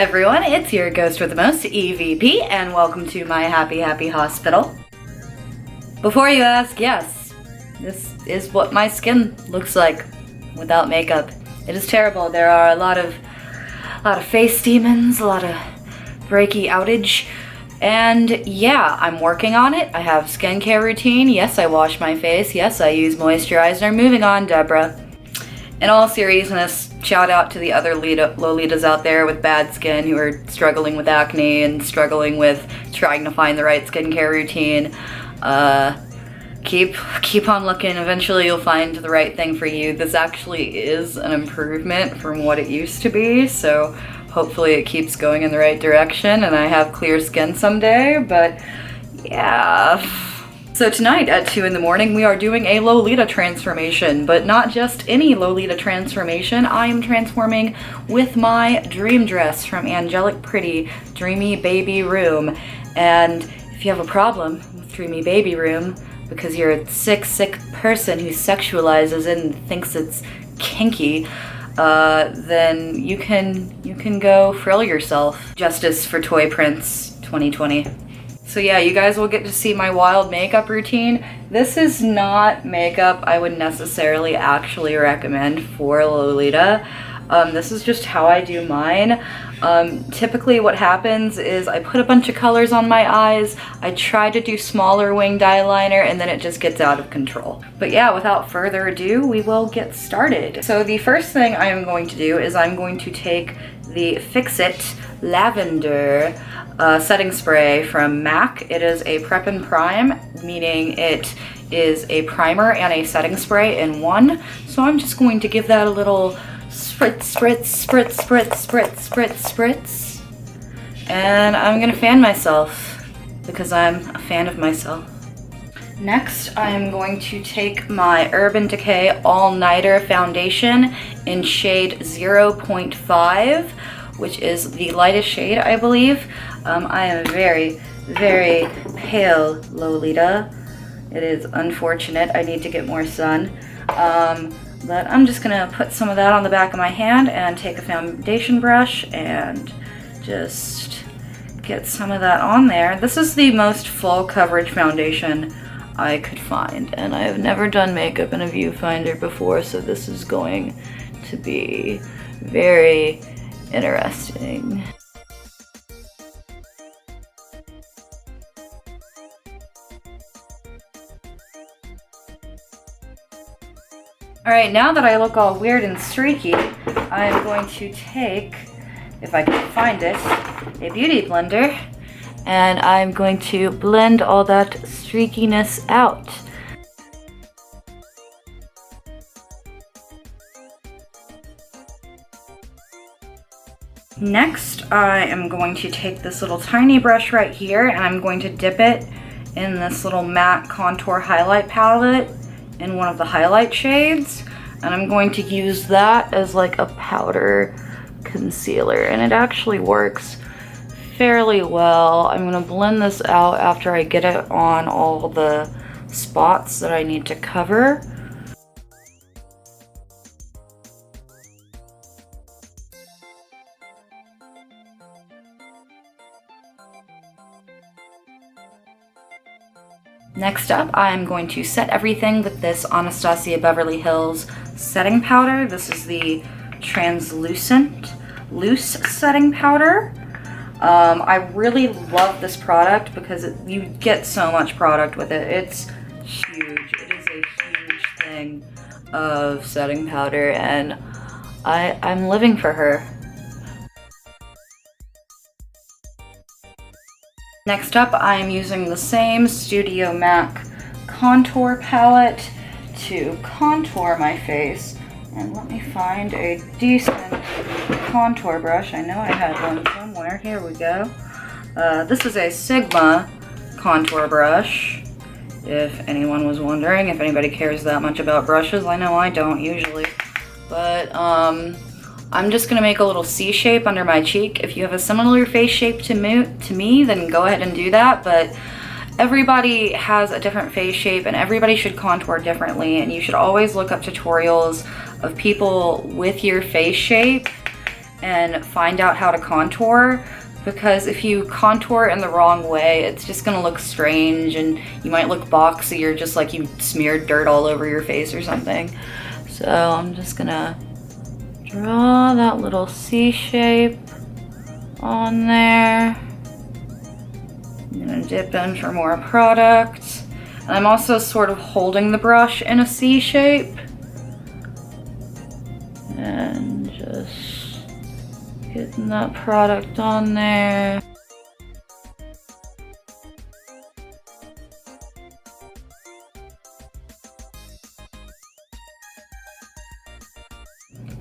everyone, it's your ghost with the most, EVP, and welcome to my happy hospital. Before you ask, yes, this is what my skin looks like without makeup. It is terrible. There are a lot of face demons, a lot of breaky outage, and yeah, I'm working on it. I have skincare routine. Yes, I wash my face. Yes, I use moisturizer. Moving on, Deborah. In all seriousness, shout out to the other Lolitas out there with bad skin who are struggling with acne and struggling with trying to find the right skincare routine. Keep on looking. Eventually you'll find the right thing for you. This actually is an improvement from what it used to be, so hopefully it keeps going in the right direction and I have clear skin someday, but yeah. So tonight at 2 in the morning, we are doing a Lolita transformation, but not just any Lolita transformation. I am transforming with my dream dress from Angelic Pretty, Dreamy Baby Room. And if you have a problem with Dreamy Baby Room, because you're a sick person who sexualizes it and thinks it's kinky, then you can go frill yourself. Justice for Toy Prince 2020. So yeah, you guys will get to see my wild makeup routine. This is not makeup I would necessarily actually recommend for Lolita. This is just how I do mine. Typically what happens is I put a bunch of colors on my eyes, I try to do smaller winged eyeliner, and then it just gets out of control. But yeah, without further ado, we will get started. So the first thing I am going to do is I'm going to take the Fix It Lavender setting spray from MAC. It is a prep and prime, meaning it is a primer and a setting spray in one. So I'm just going to give that a little spritz. And I'm gonna fan myself because I'm a fan of myself. Next, I'm going to take my Urban Decay All Nighter foundation in shade 0.5, which is the lightest shade, I believe. I am a very pale Lolita. It is unfortunate. I need to get more sun. But I'm just gonna put some of that on the back of my hand and take a foundation brush and just get some of that on there. This is the most full coverage foundation I could find, and I have never done makeup in a viewfinder before, so this is going to be very interesting. Alright, now that I look all weird and streaky, I'm going to take, if I can find it, a beauty blender, and I'm going to blend all that streakiness out. Next, I am going to take this little tiny brush right here, and I'm going to dip it in this little matte contour highlight palette in one of the highlight shades, and I'm going to use that as like a powder concealer, and it actually works fairly well. I'm gonna blend this out after I get it on all the spots that I need to cover. Next up, I'm going to set everything with this Anastasia Beverly Hills setting powder. This is the translucent loose setting powder. I really love this product because you get so much product with it. It's huge. It is a huge thing of setting powder, and I'm living for her. Next up, I'm using the same Studio MAC contour palette to contour my face. And let me find a decent contour brush. I know I had one somewhere. Here we go. This is a Sigma contour brush, if anyone was wondering, if anybody cares that much about brushes. I know I don't usually. But I'm just gonna make a little C shape under my cheek. If you have a similar face shape to me, then go ahead and do that. But everybody has a different face shape and everybody should contour differently, and you should always look up tutorials of people with your face shape and find out how to contour, because if you contour in the wrong way, it's just gonna look strange and you might look boxy or just like you smeared dirt all over your face or something. So I'm just gonna draw that little C shape on there. I'm gonna dip in for more product. And I'm also sort of holding the brush in a C shape. And just getting that product on there.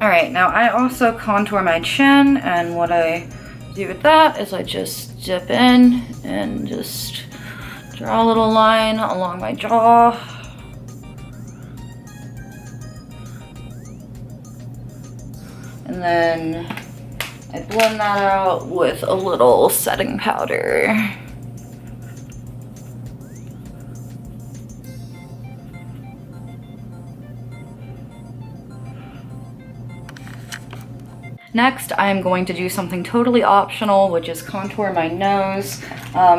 Alright, now I also contour my chin, and what I do with that is I just dip in and just draw a little line along my jaw. And then I blend that out with a little setting powder. Next, I'm going to do something totally optional, which is contour my nose.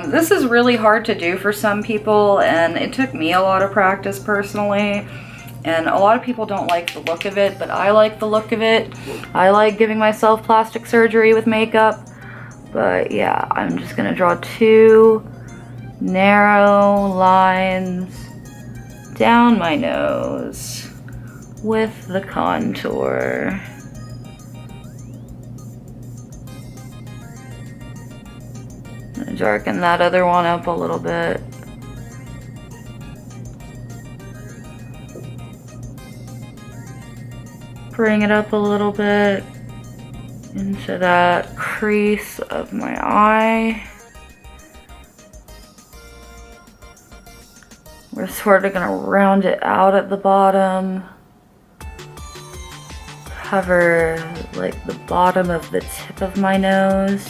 This is really hard to do for some people, and it took me a lot of practice personally. And a lot of people don't like the look of it, but I like the look of it. I like giving myself plastic surgery with makeup. But yeah, I'm just gonna draw 2 narrow lines down my nose with the contour. Darken that other one up a little bit. Bring it up a little bit into that crease of my eye. We're sort of gonna round it out at the bottom. Cover like the bottom of the tip of my nose.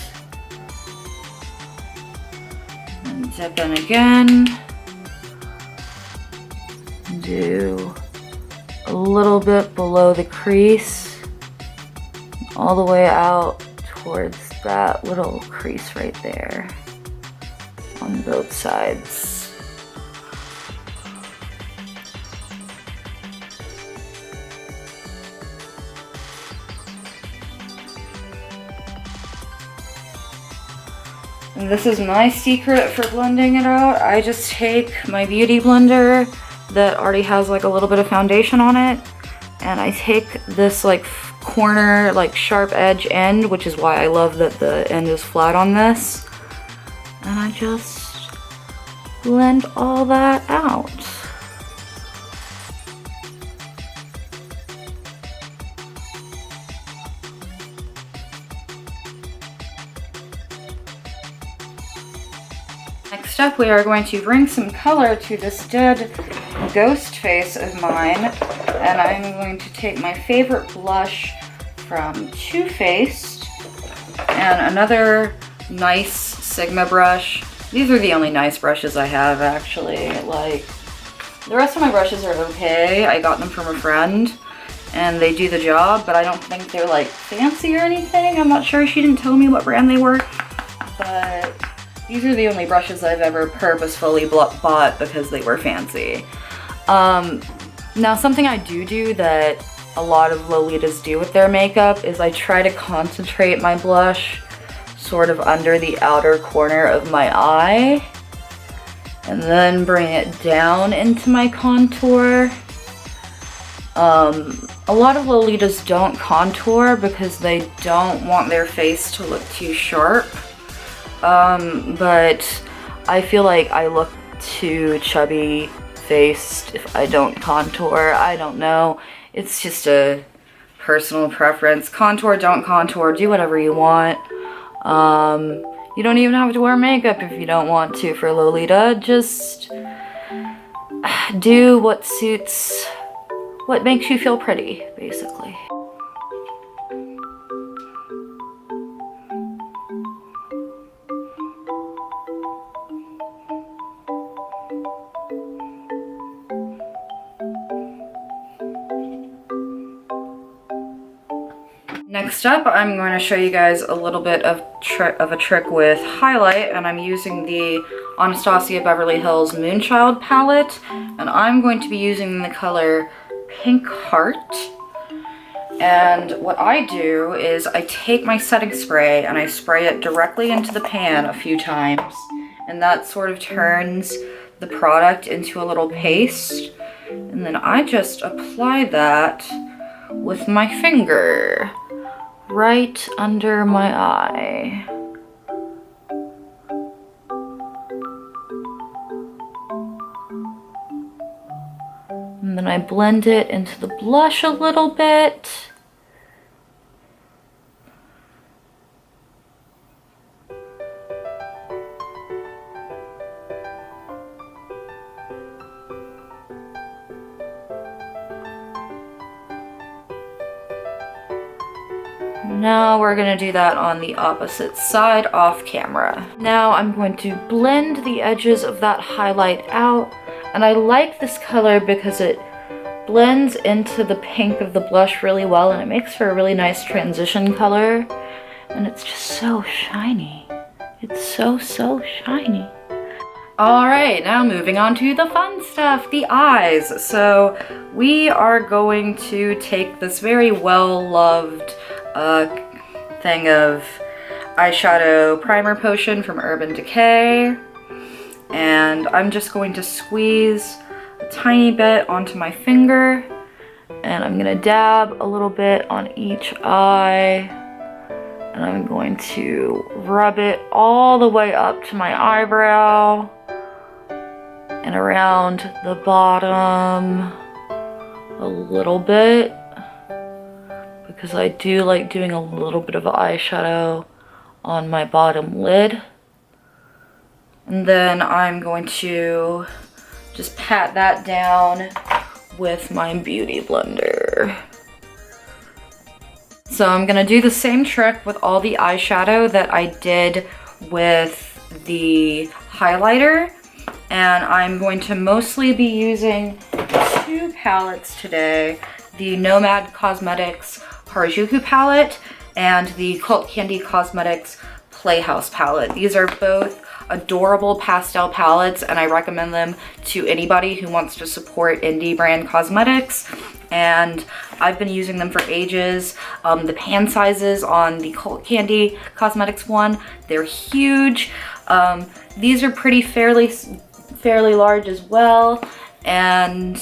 Dip in again, do a little bit below the crease, all the way out towards that little crease right there on both sides. And this is my secret for blending it out. I just take my beauty blender that already has like a little bit of foundation on it, and I take this like corner, like sharp edge end, which is why I love that the end is flat on this, and I just blend all that out. Next up, we are going to bring some color to this dead ghost face of mine, and I'm going to take my favorite blush from Too Faced and another nice Sigma brush. These are the only nice brushes I have, actually. Like, the rest of my brushes are okay. I got them from a friend, and they do the job, but I don't think they're like fancy or anything. I'm not sure. She didn't tell me what brand they were, but these are the only brushes I've ever purposefully bought because they were fancy. Now, something I do that a lot of Lolitas do with their makeup is I try to concentrate my blush sort of under the outer corner of my eye, and then bring it down into my contour. A lot of Lolitas don't contour because they don't want their face to look too sharp. But I feel like I look too chubby faced if I don't contour. I don't know. It's just a personal preference. Contour, don't contour, do whatever you want. You don't even have to wear makeup if you don't want to for Lolita. Just do what suits, what makes you feel pretty, basically. Next up, I'm going to show you guys a little bit of a trick with highlight, and I'm using the Anastasia Beverly Hills Moonchild palette, and I'm going to be using the color Pink Heart. And what I do is I take my setting spray and I spray it directly into the pan a few times, and that sort of turns the product into a little paste, and then I just apply that with my finger right under my eye. And then I blend it into the blush a little bit. Now we're gonna do that on the opposite side off camera. Now I'm going to blend the edges of that highlight out, and I like this color because it blends into the pink of the blush really well, and it makes for a really nice transition color, and it's just so shiny. It's so shiny. Alright, now moving on to the fun stuff, the eyes. So we are going to take this very well-loved thing of eyeshadow primer potion from Urban Decay, and I'm just going to squeeze a tiny bit onto my finger, and I'm gonna dab a little bit on each eye, and I'm going to rub it all the way up to my eyebrow and around the bottom a little bit, because I do like doing a little bit of eyeshadow on my bottom lid. And then I'm going to just pat that down with my beauty blender. So I'm gonna do the same trick with all the eyeshadow that I did with the highlighter. And I'm going to mostly be using two palettes today, the Nomad Cosmetics Harajuku palette and the Cult Candy Cosmetics Playhouse palette. These are both adorable pastel palettes, and I recommend them to anybody who wants to support indie brand cosmetics. And I've been using them for ages. The pan sizes on the Cult Candy Cosmetics one, they're huge. These are fairly large as well, and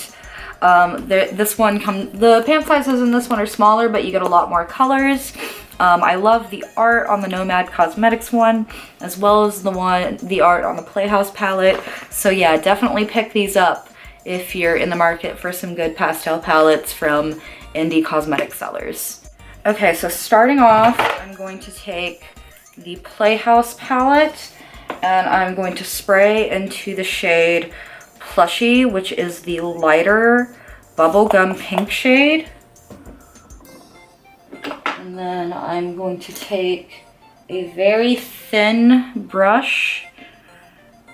the pan sizes in this one are smaller, but you get a lot more colors. I love the art on the Nomad Cosmetics one, as well as the art on the Playhouse palette. So yeah, definitely pick these up if you're in the market for some good pastel palettes from indie cosmetic sellers. Okay, so starting off, I'm going to take the Playhouse palette, and I'm going to spray into the shade Plushy, which is the lighter bubblegum pink shade. And then I'm going to take a very thin brush,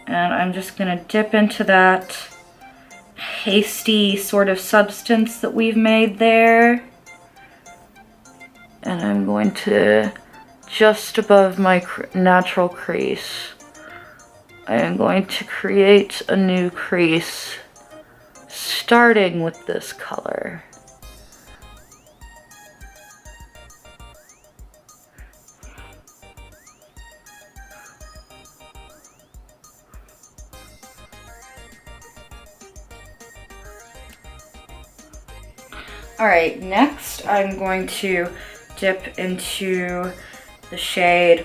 and I'm just going to dip into that pasty sort of substance that we've made there. And I'm going to, just above my natural crease, I am going to create a new crease, starting with this color. Alright, next I'm going to dip into the shade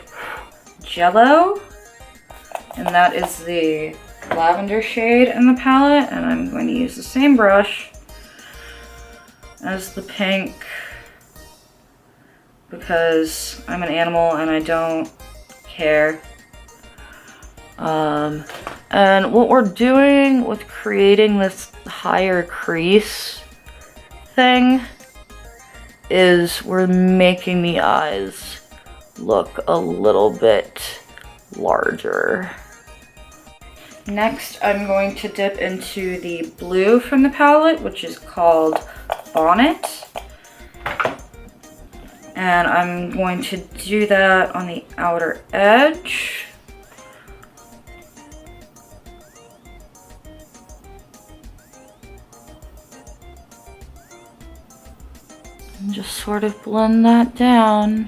Jello, and that is the lavender shade in the palette, and I'm going to use the same brush as the pink because I'm an animal and I don't care. And what we're doing with creating this higher crease thing is we're making the eyes look a little bit larger. Next, I'm going to dip into the blue from the palette, which is called Bonnet. And I'm going to do that on the outer edge. And just sort of blend that down.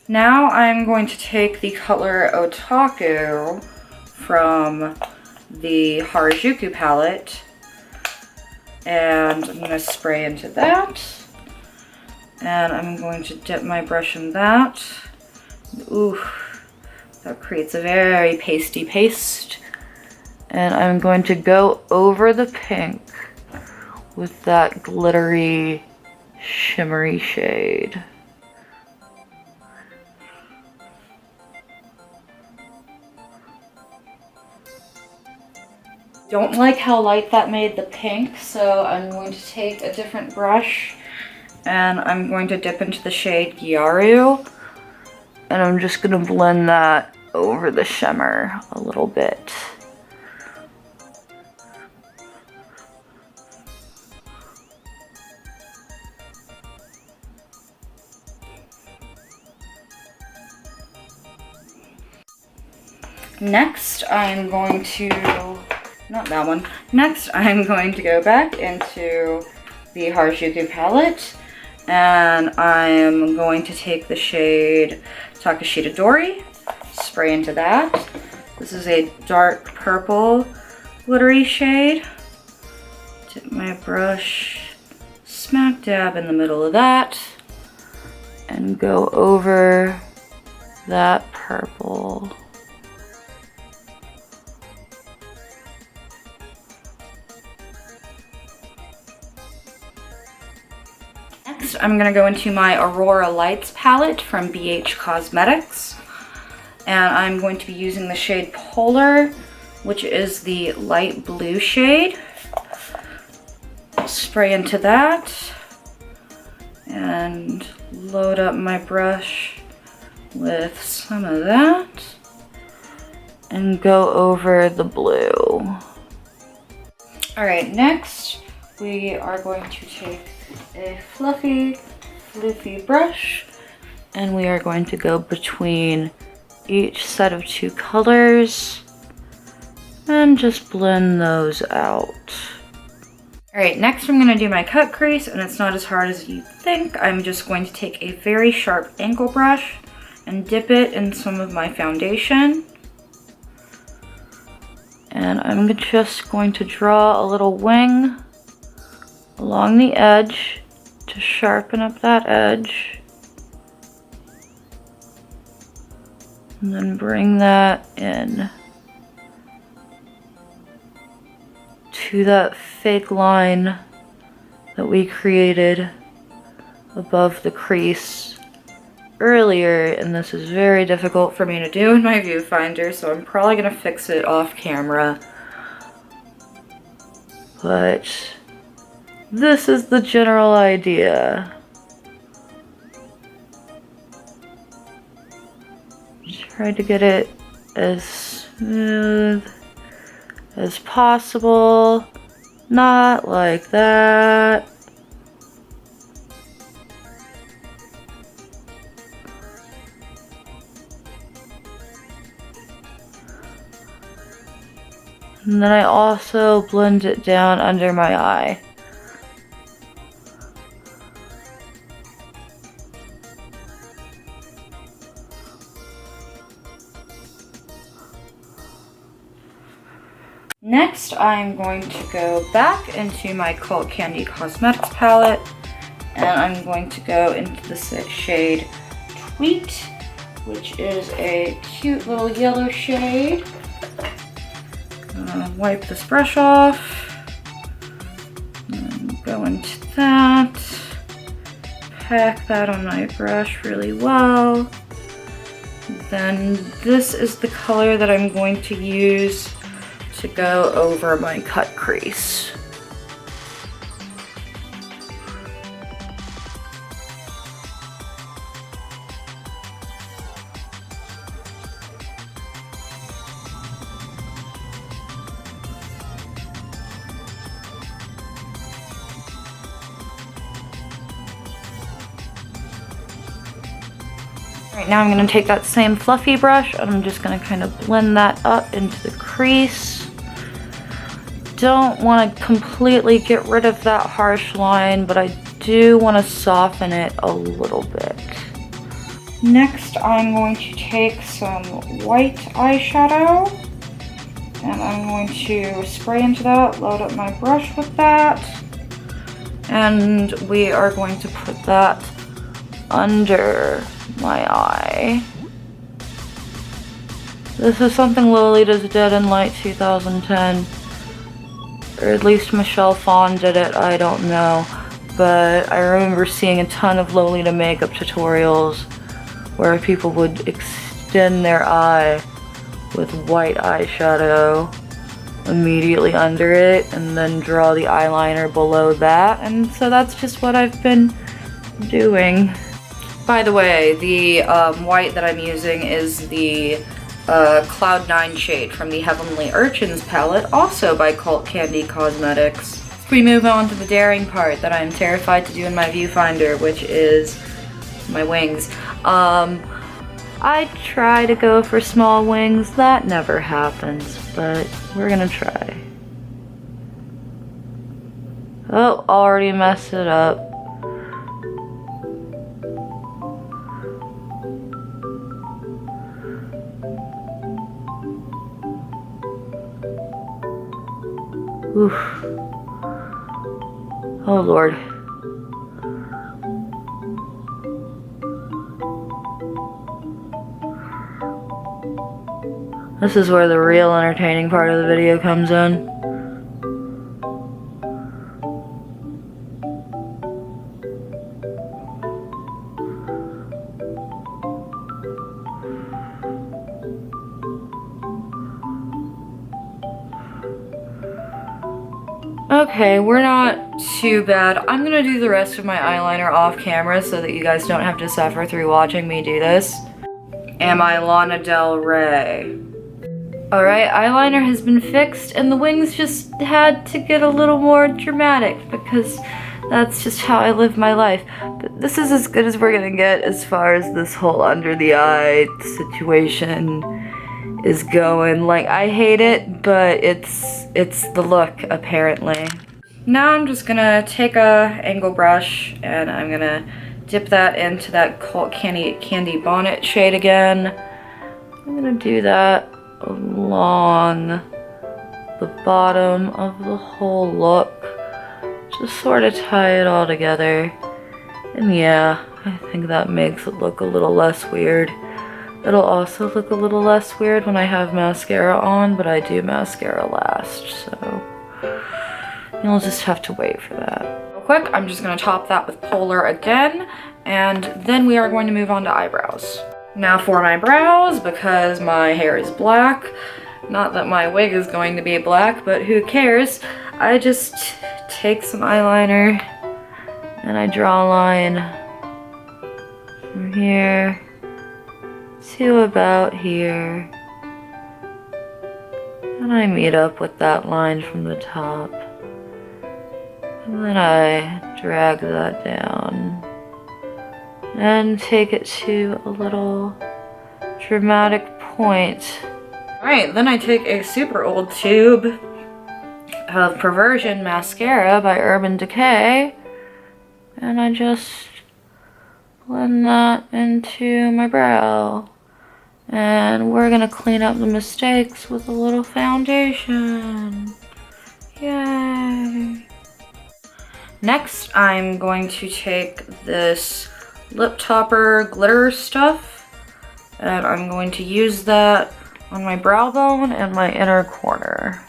Now I'm going to take the color Otaku from the Harajuku palette, and I'm going to spray into that. And I'm going to dip my brush in that. Ooh, that creates a very pasty paste. And I'm going to go over the pink with that glittery, shimmery shade. Don't like how light that made the pink, so I'm going to take a different brush and I'm going to dip into the shade Gyaru, and I'm just going to blend that over the shimmer a little bit. Next, I'm going to, not that one, next I'm going to go back into the Harajuku palette, and I'm going to take the shade Takashita Dori, spray into that. This is a dark purple glittery shade. Dip my brush smack dab in the middle of that, and go over that purple. Next, I'm going to go into my Aurora Lights palette from BH Cosmetics, and I'm going to be using the shade Polar, which is the light blue shade. Spray into that, and load up my brush with some of that, and go over the blue. Alright, next we are going to take a fluffy, floofy brush, and we are going to go between each set of two colors and just blend those out. Alright, next I'm going to do my cut crease, and it's not as hard as you think. I'm just going to take a very sharp angle brush and dip it in some of my foundation. And I'm just going to draw a little wing along the edge to sharpen up that edge. And then bring that in to that fake line that we created above the crease earlier, and this is very difficult for me to do in my viewfinder, so I'm probably going to fix it off camera. But this is the general idea. Try to get it as smooth as possible, not like that. And then I also blend it down under my eye. Next, I'm going to go back into my Cult Candy Cosmetics palette, and I'm going to go into the shade Tweet, which is a cute little yellow shade. I'm gonna wipe this brush off, and go into that, pack that on my brush really well. Then this is the color that I'm going to use to go over my cut crease. Right now I'm gonna take that same fluffy brush and I'm just gonna kind of blend that up into the crease. Don't want to completely get rid of that harsh line, but I do want to soften it a little bit. Next, I'm going to take some white eyeshadow and I'm going to spray into that, load up my brush with that, and we are going to put that under my eye. This is something Lolita's did in like 2010, or at least Michelle Phan did it, I don't know. But I remember seeing a ton of Lolita makeup tutorials where people would extend their eye with white eyeshadow immediately under it and then draw the eyeliner below that, and so that's just what I've been doing. By the way, the white that I'm using is the Cloud 9 shade from the Heavenly Urchins palette, also by Cult Candy Cosmetics. We move on to the daring part that I'm terrified to do in my viewfinder, which is my wings. I try to go for small wings. That never happens, but we're gonna try. Oh, already messed it up. Oof. Oh Lord. This is where the real entertaining part of the video comes in. Okay, we're not too bad. I'm gonna do the rest of my eyeliner off camera so that you guys don't have to suffer through watching me do this. Am I Lana Del Rey? Alright, eyeliner has been fixed and the wings just had to get a little more dramatic because that's just how I live my life. But this is as good as we're gonna get as far as this whole under the eye situation is going. Like, I hate it, but it's the look, apparently. Now I'm just gonna take a angle brush and I'm gonna dip that into that Cult Candy Bonnet shade again. I'm gonna do that along the bottom of the whole look. Just sort of tie it all together. And yeah, I think that makes it look a little less weird. It'll also look a little less weird when I have mascara on, but I do mascara last, so you'll just have to wait for that. Real quick, I'm just gonna top that with Polar again, and then we are going to move on to eyebrows. Now for my brows, because my hair is black, not that my wig is going to be black, but who cares, I just take some eyeliner and I draw a line from here to about here, and I meet up with that line from the top, and then I drag that down and take it to a little dramatic point. Alright, then I take a super old tube of Perversion mascara by Urban Decay, and I just blend that into my brow. And we're gonna clean up the mistakes with a little foundation. Yay! Next, I'm going to take this lip topper glitter stuff, and I'm going to use that on my brow bone and my inner corner.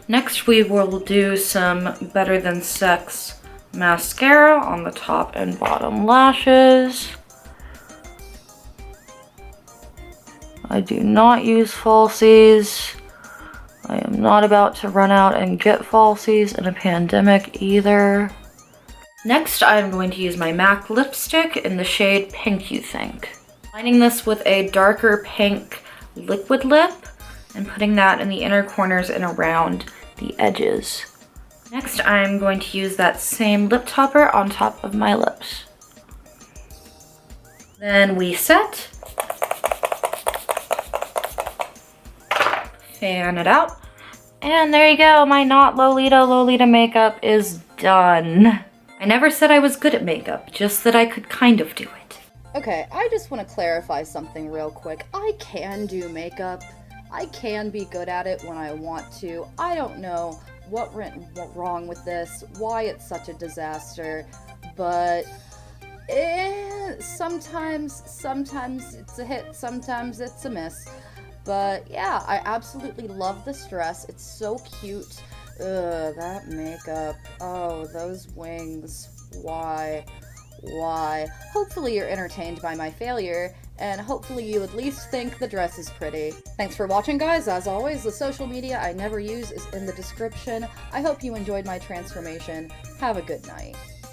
Next, we will do some Better Than Sex mascara on the top and bottom lashes. I do not use falsies. I am not about to run out and get falsies in a pandemic either. Next, I'm going to use my MAC lipstick in the shade Pink You Think. Lining this with a darker pink liquid lip and putting that in the inner corners and around the edges. Next, I'm going to use that same lip topper on top of my lips. Then we set. Fan it out. And there you go, my not Lolita makeup is done. I never said I was good at makeup, just that I could kind of do it. Okay, I just want to clarify something real quick. I can do makeup. I can be good at it when I want to. I don't know what went wrong with this, why it's such a disaster, but sometimes it's a hit, sometimes it's a miss. But yeah, I absolutely love this dress. It's so cute. Ugh, that makeup. Oh, those wings. Why? Hopefully you're entertained by my failure, and hopefully you at least think the dress is pretty. Thanks for watching, guys. As always, the social media I never use is in the description. I hope you enjoyed my transformation. Have a good night.